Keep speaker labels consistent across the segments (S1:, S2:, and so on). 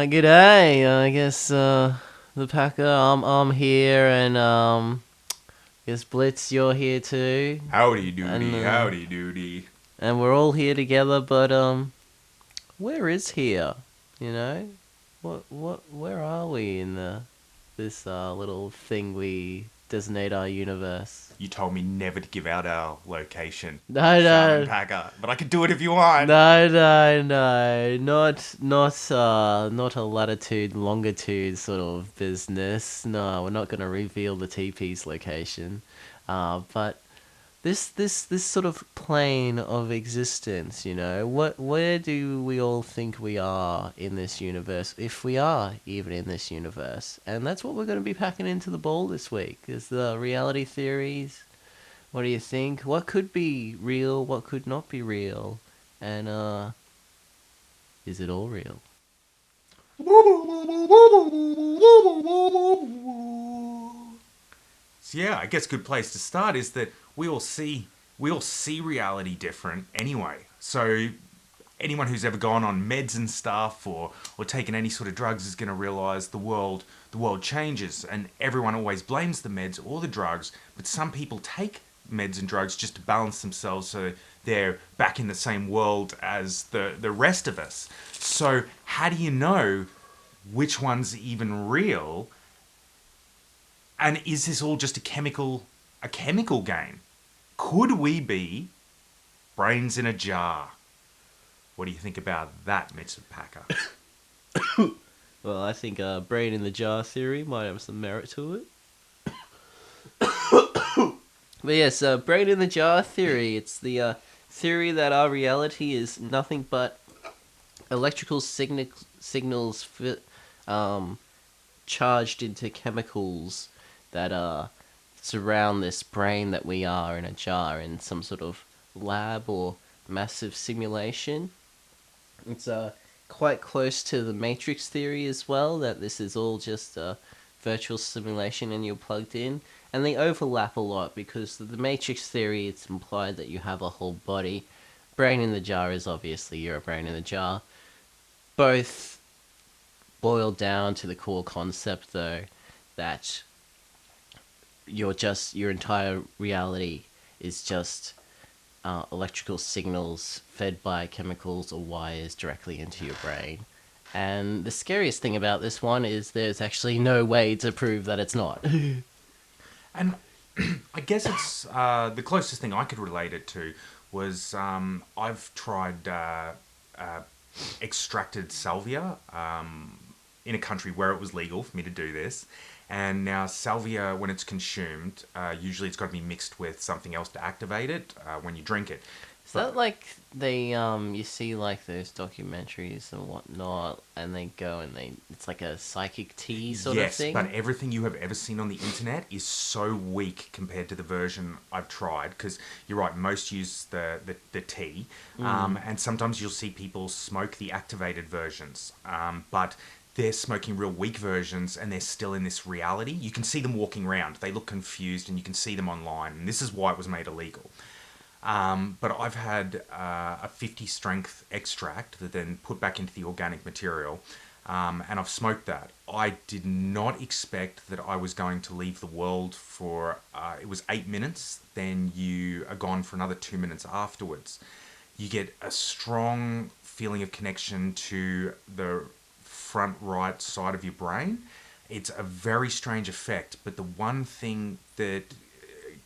S1: G'day. I guess the Packer. I'm here, and guess Blitz, you're here too,
S2: Howdy
S1: and
S2: doody, howdy doody.
S1: and we're all here together. But where is here? You know, where are we in this little thing we designate our universe?
S2: You told me never to give out our location,
S1: No,
S2: Shaman
S1: no.
S2: Packer, but I could do it if you want.
S1: No, no, no, not a latitude, longitude sort of business. No, we're not going to reveal the TP's location. But this sort of plane of existence, where do we all think we are in this universe, if we are even in this universe? And that's what we're going to be packing into the ball this week, is the reality theories. What do you think? What could be real? What could not be real? And is it all real?
S2: So yeah, I guess a good place to start is that we all see reality different anyway. So anyone who's ever gone on meds and stuff or taken any sort of drugs is going to realize the world changes, and everyone always blames the meds or the drugs, but some people take meds and drugs just to balance themselves so they're back in the same world as the rest of us. So how do you know which one's even real? And is this all just a chemical game? Could we be brains in a jar? What do you think about that, Mr. Packer?
S1: Well, I think brain in the jar theory might have some merit to it. But yes, brain in the jar theory. It's the theory that our reality is nothing but electrical signals charged into chemicals that surround this brain that we are in a jar in some sort of lab or massive simulation. It's quite close to the Matrix theory as well, that this is all just a virtual simulation and you're plugged in. And they overlap a lot because the Matrix theory, it's implied that you have a whole body. Brain in the jar is obviously you're a brain in the jar. Both boil down to the core concept, though, that your entire reality is just electrical signals fed by chemicals or wires directly into your brain. And the scariest thing about this one is there's actually no way to prove that it's not.
S2: And I guess it's the closest thing I could relate it to was I've tried extracted salvia in a country where it was legal for me to do this. And now salvia, when it's consumed, usually it's got to be mixed with something else to activate it when you drink it.
S1: Is
S2: But
S1: that like they you see like those documentaries and whatnot, and they go and it's like a psychic tea sort of
S2: yes,
S1: thing?
S2: but everything you have ever seen on the internet is so weak compared to the version I've tried. Because you're right, most use the tea, and sometimes you'll see people smoke the activated versions, but they're smoking real weak versions and they're still in this reality. You can see them walking around. They look confused and you can see them online. And this is why it was made illegal. But I've had a 50 strength extract that then put back into the organic material, and I've smoked that. I did not expect that I was going to leave the world for, it was 8 minutes, then you are gone for another 2 minutes afterwards. You get a strong feeling of connection to the front right side of your brain. It's a very strange effect, but the one thing that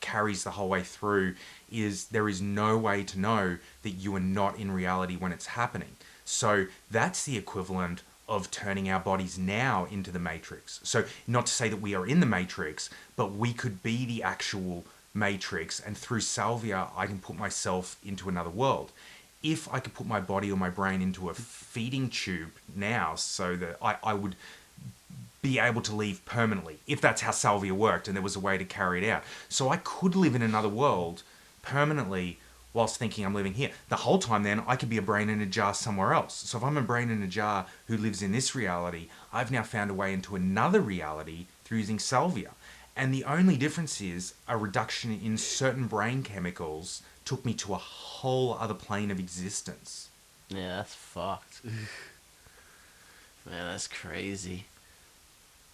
S2: carries the whole way through is there is no way to know that you are not in reality when it's happening. So that's the equivalent of turning our bodies now into the Matrix. So not to say that we are in the Matrix, but we could be the actual Matrix, and through salvia I can put myself into another world. If I could put my body or my brain into a feeding tube now, so that I would be able to leave permanently, if that's how salvia worked and there was a way to carry it out. So I could live in another world permanently whilst thinking I'm living here. The whole time then, I could be a brain in a jar somewhere else. So if I'm a brain in a jar who lives in this reality, I've now found a way into another reality through using salvia. And the only difference is a reduction in certain brain chemicals took me to a whole other plane of existence.
S1: Yeah, that's fucked. Man, that's crazy.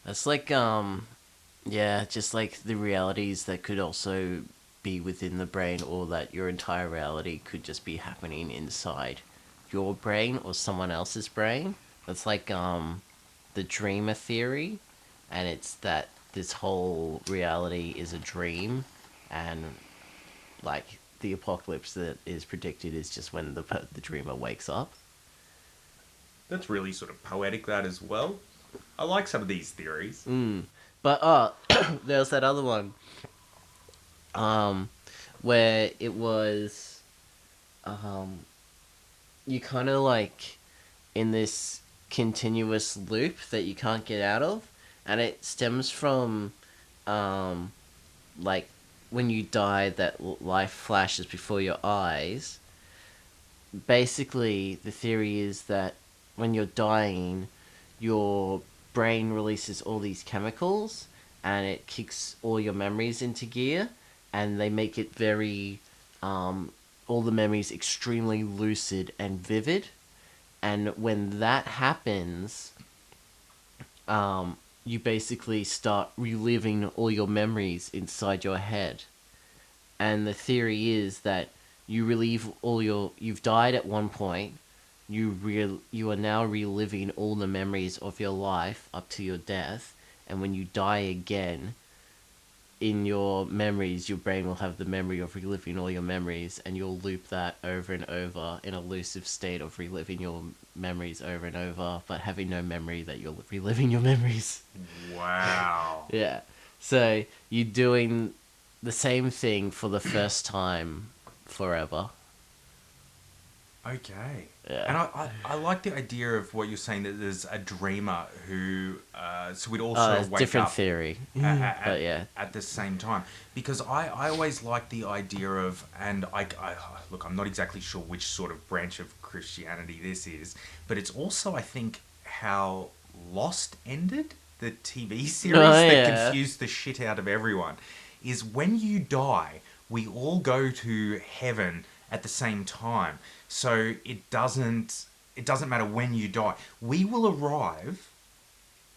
S1: That's like yeah, just like the realities that could also be within the brain, or that your entire reality could just be happening inside your brain or someone else's brain. That's like the dreamer theory, and it's that this whole reality is a dream, and like the apocalypse that is predicted is just when the dreamer wakes up.
S2: That's really sort of poetic, that as well. I like some of these theories.
S1: But there's that other one, um, where it was, um, you kind of like in this continuous loop that you can't get out of, and it stems from, um, like when you die, that life flashes before your eyes. Basically, the theory is that when you're dying, your brain releases all these chemicals and it kicks all your memories into gear, and they make it very, all the memories extremely lucid and vivid. And when that happens, you basically start reliving all your memories inside your head. And the theory is that you've died at one point, you are now reliving all the memories of your life up to your death, and when you die again, in your memories, your brain will have the memory of reliving all your memories, and you'll loop that over and over in a elusive state of reliving your memories over and over, but having no memory that you're reliving your memories.
S2: Wow.
S1: Yeah. So you're doing the same thing for the first time forever.
S2: Okay.
S1: Yeah.
S2: And I like the idea of what you're saying, that there's a dreamer who, so we'd all sort
S1: It's
S2: of wake
S1: different
S2: up
S1: theory.
S2: at,
S1: But yeah.
S2: at the same time. Because I always like the idea of, and look, I'm not exactly sure which sort of branch of Christianity this is, but it's also, I think, how Lost ended, the TV
S1: Oh
S2: series that
S1: yeah.
S2: confused the shit out of everyone, is when you die, we all go to heaven at the same time. So it doesn't matter when you die. We will arrive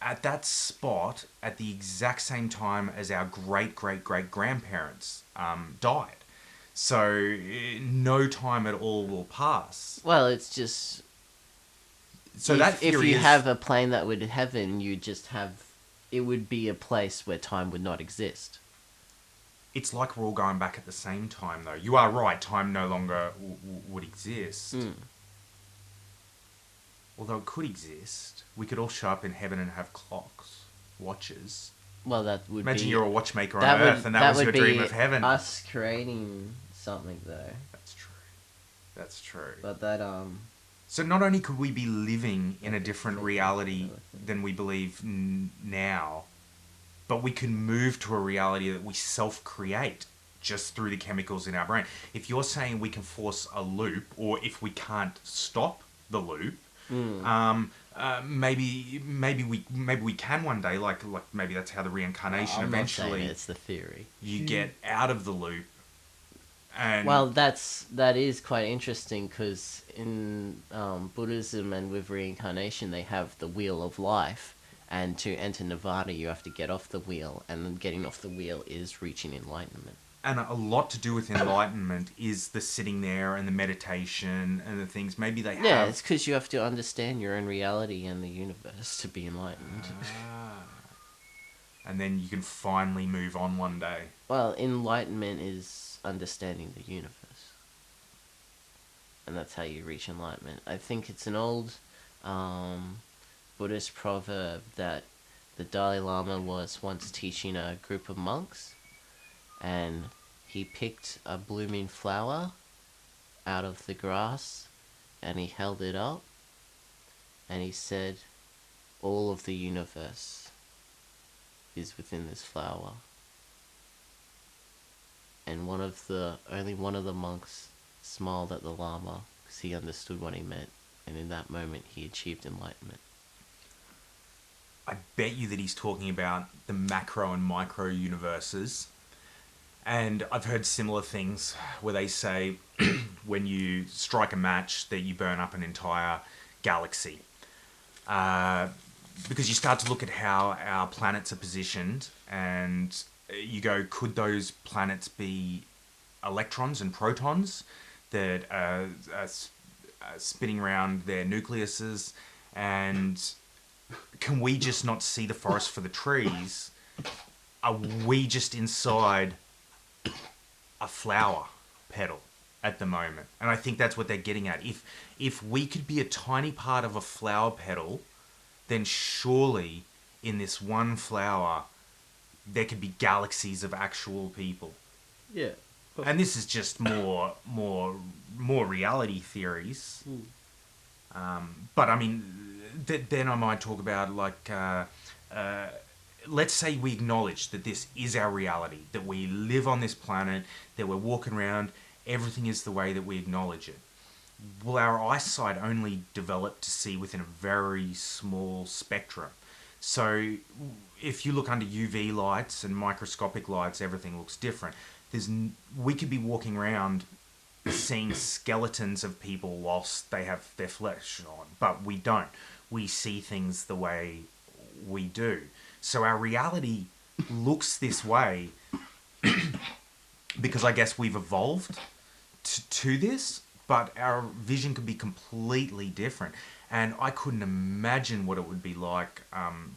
S2: at that spot at the exact same time as our great great great grandparents died. So no time at all will pass.
S1: Well, it's just
S2: So that
S1: if
S2: theory
S1: you
S2: is,
S1: have a plane that would heaven, you just have, it would be a place where time would not exist.
S2: it's like we're all going back at the same time, though. You are right, time no longer would exist. Although it could exist. We could all show up in heaven and have clocks, watches.
S1: Well, that would
S2: Imagine
S1: be
S2: you're a watchmaker on Earth and that
S1: that
S2: was
S1: would
S2: your dream
S1: be
S2: of heaven.
S1: us creating something though.
S2: That's true. That's true.
S1: But that
S2: So not only could we be living in a
S1: like it's
S2: different
S1: fake
S2: reality
S1: everything.
S2: than we believe now, but we can move to a reality that we self-create just through the chemicals in our brain. If you're saying we can force a loop, or if we can't stop the loop, maybe we can one day. Like maybe that's how the reincarnation
S1: I'm not saying
S2: eventually
S1: it's the theory.
S2: you get out of the loop and
S1: Well, that is quite interesting because in Buddhism and with reincarnation, they have the wheel of life, and to enter nirvana, you have to get off the wheel, and then getting off the wheel is reaching enlightenment.
S2: and a lot to do with enlightenment is the sitting there and the meditation and the things. Maybe they
S1: Yeah,
S2: have.
S1: it's because you have to understand your own reality and the universe to be enlightened.
S2: And then you can finally move on one day.
S1: Well, enlightenment is understanding the universe, and that's how you reach enlightenment. I think it's an old um, Buddhist proverb that the Dalai Lama was once teaching a group of monks, and he picked a blooming flower out of the grass and he held it up and he said, all of the universe is within this flower. And only one of the monks smiled at the Lama because he understood what he meant, and in that moment he achieved enlightenment.
S2: I bet you that he's talking about the macro and micro universes. And I've heard similar things where they say when you strike a match that you burn up an entire galaxy. because you start to look at how our planets are positioned, and you go, could those planets be electrons and protons that are spinning around their nucleuses, and can we just not see the forest for the trees? Are we just inside a flower petal at the moment? And I think that's what they're getting at. If we could be a tiny part of a flower petal, then surely in this one flower there could be galaxies of actual people.
S1: Yeah.
S2: And this is just more reality theories. But I mean, then I might talk about like, let's say we acknowledge that this is our reality, that we live on this planet, that we're walking around, everything is the way that we acknowledge it. Will our eyesight only develop to see within a very small spectrum? So if you look under UV lights and microscopic lights, everything looks different. We could be walking around seeing skeletons of people whilst they have their flesh on, but we don't. We see things the way we do. So our reality looks this way because I guess we've evolved to this, but our vision could be completely different. And I couldn't imagine what it would be like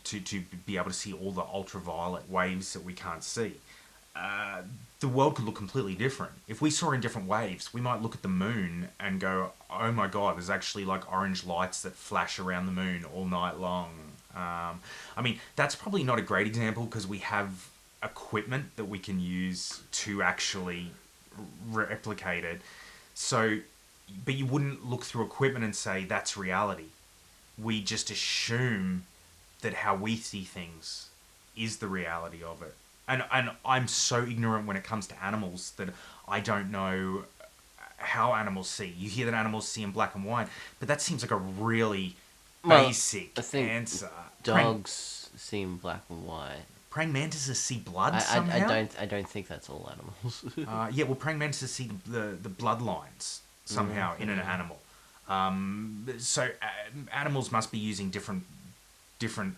S2: to be able to see all the ultraviolet waves that we can't see. The world could look completely different. If we saw in different waves, we might look at the moon and go, oh my god, there's actually like orange lights that flash around the moon all night long. I mean, that's probably not a great example because we have equipment that we can use to actually replicate it. So, but you wouldn't look through equipment and say that's reality. We just assume that how we see things is the reality of it. And I'm so ignorant when it comes to animals that I don't know how animals see. You hear that animals see in black and white, but that seems like a really
S1: Well,
S2: basic
S1: I think
S2: answer.
S1: dogs seem black and white.
S2: Praying mantises see blood
S1: I
S2: somehow.
S1: don't think that's all animals.
S2: Yeah, well, praying mantises see the bloodlines somehow in an animal. So animals must be using different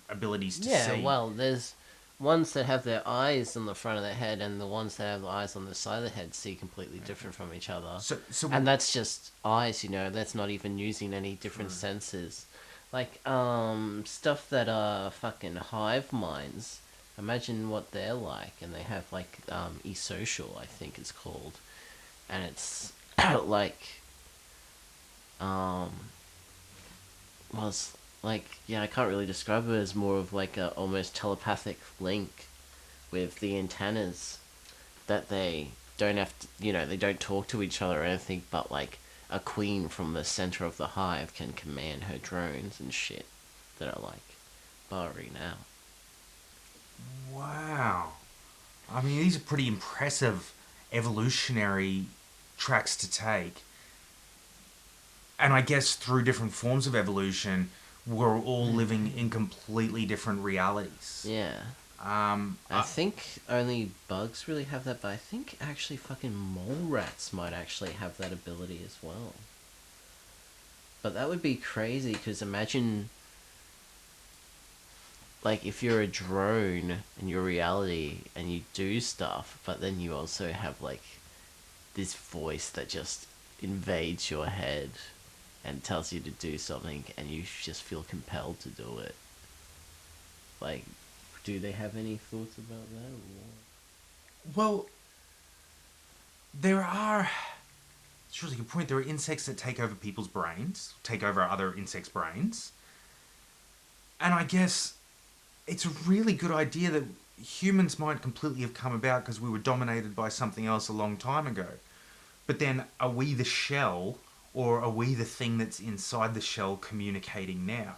S2: abilities to
S1: Yeah,
S2: see.
S1: well, there's ones that have their eyes on the front of their head, and the ones that have the eyes on the side of the head see completely different from each other.
S2: So
S1: And that's just eyes, you know. That's not even using any different senses. Like stuff that are fucking hive minds. Imagine what they're like, and they have like Esocial, I think it's called, and it's like um was like, yeah, I can't really describe it as more of like a almost telepathic link with the antennas that they don't have to, you know, they don't talk to each other or anything, but like a queen from the center of the hive can command her drones and shit that are like burrowing out.
S2: wow. I mean, these are pretty impressive evolutionary tracks to take. And I guess through different forms of evolution, we're all living in completely different realities.
S1: Yeah.
S2: Um,
S1: I think only bugs really have that, but I think actually fucking mole rats might actually have that ability as well. But that would be crazy because imagine, like, if you're a drone in your reality and you do stuff, but then you also have, like, this voice that just invades your head and tells you to do something and you just feel compelled to do it. Like, do they have any thoughts about that?
S2: well, there are. It's a really good point. There are insects that take over people's brains, take over other insects' brains. And I guess it's a really good idea that humans might completely have come about because we were dominated by something else a long time ago. But then, are we the shell, or are we the thing that's inside the shell communicating now?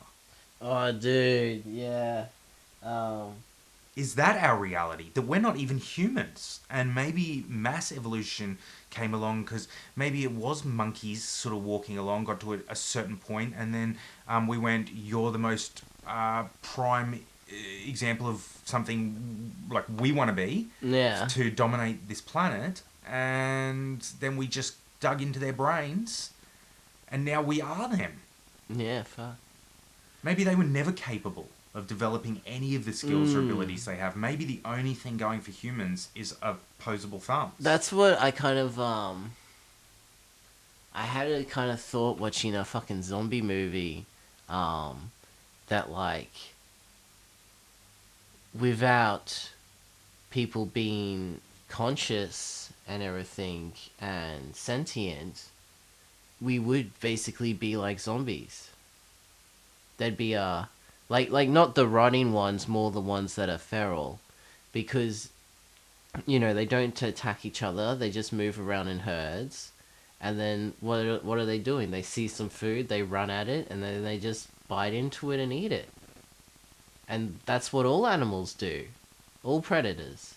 S1: Oh, dude, yeah. Um,
S2: Is that our reality? That we're not even humans? And maybe mass evolution came along because maybe it was monkeys sort of walking along, got to a certain point, and then we went, you're the most prime example of something like we want to be
S1: yeah.
S2: to dominate this planet. And then we just dug into their brains, and now we are them.
S1: Yeah, fuck.
S2: Maybe they were never capable of developing any of the skills or abilities they have. Maybe the only thing going for humans is opposable thumbs.
S1: That's what I kind of I had a kind of thought watching a fucking zombie movie, that like without people being conscious and everything and sentient, we would basically be like zombies. They'd be like not the running ones, more the ones that are feral, because they don't attack each other. They just move around in herds, and then what are they doing? They see some food, they run at it, and then they just bite into it and eat it. And that's what all animals do, all predators.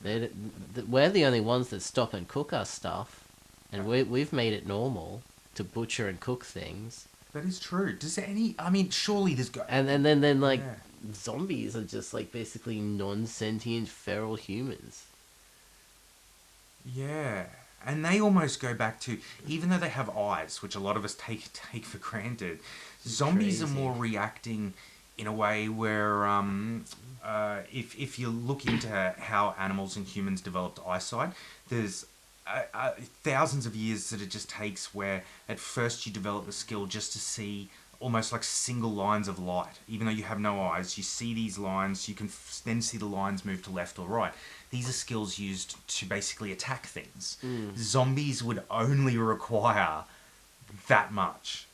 S1: We're the only ones that stop and cook our stuff, and we've made it normal to butcher and cook things.
S2: That is true. Does any? I mean, surely there's got.
S1: And then like
S2: Yeah.
S1: zombies are just like basically non-sentient feral humans.
S2: Yeah. And they almost go back to, even though they have eyes, which a lot of us take for granted, zombies are
S1: Crazy.
S2: more reacting in a way where, if you look into how animals and humans developed eyesight, there's thousands of years that it just takes, where at first you develop the skill just to see almost like single lines of light. Even though you have no eyes, you see these lines, you can then see the lines move to left or right. These are skills used to basically attack things. Zombies would only require that much.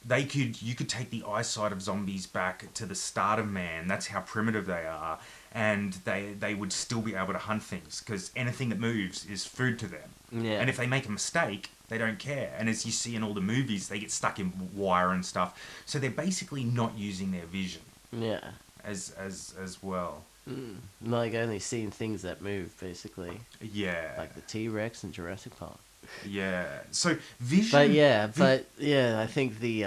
S2: You could take the eyesight of zombies back to the start of man. That's how primitive they are, and they would still be able to hunt things, because anything that moves is food to them.
S1: Yeah.
S2: And if they make a mistake, they don't care. And as you see in all the movies, they get stuck in wire and stuff. So they're basically not using their vision
S1: Yeah.
S2: as well.
S1: Like only seeing things that move, basically.
S2: Yeah.
S1: Like the T-Rex in Jurassic Park.
S2: Yeah. So vision.
S1: But I think the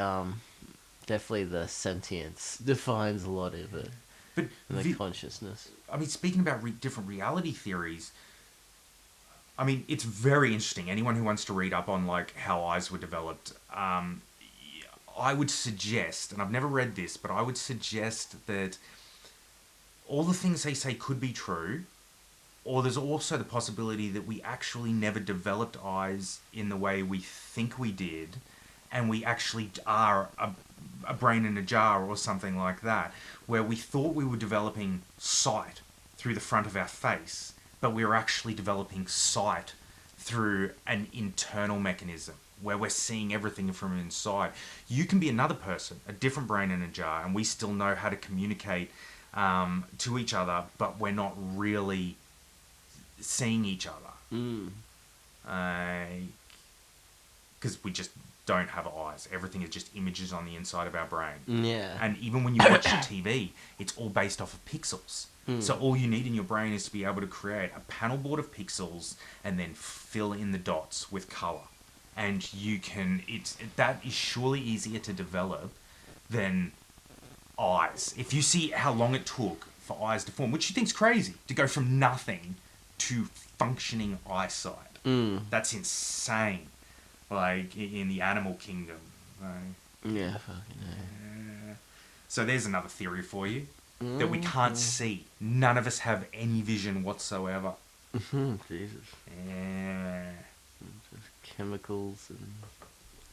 S1: definitely the sentience defines a lot of it,
S2: But
S1: and the consciousness.
S2: I mean, speaking about different reality theories, I mean, it's very interesting. Anyone who wants to read up on like how eyes were developed, I would suggest, and I've never read this, but I would suggest that all the things they say could be true, or there's also the possibility that we actually never developed eyes in the way we think we did, and we actually are a brain in a jar or something like that, where we thought we were developing sight through the front of our face, but we were actually developing sight through an internal mechanism where we're seeing everything from inside. You can be another person, a different brain in a jar, and we still know how to communicate to each other, but we're not really seeing each other. Because we just don't have eyes. Everything is just images on the inside of our brain.
S1: Yeah.
S2: And even when you watch TV, it's all based off of pixels. So all you need in your brain is to be able to create a panel board of pixels and then fill in the dots with color. And you can, that is surely easier to develop than eyes. If you see how long it took for eyes to form, which you think's crazy, to go from nothing to functioning eyesight. That's insane. Like in the animal kingdom.
S1: Yeah, fucking hell.
S2: So there's another theory for you. That we can't see. None of us have any vision whatsoever.
S1: Jesus.
S2: Yeah.
S1: Just chemicals and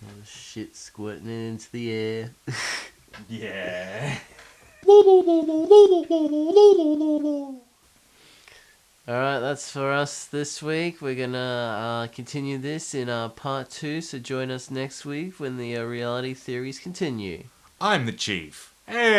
S1: all the shit squirting into the air.
S2: Yeah.
S1: Alright, that's for us this week. We're gonna continue this in part 2, so join us next week when the reality theories continue.
S2: I'm the chief. Hey.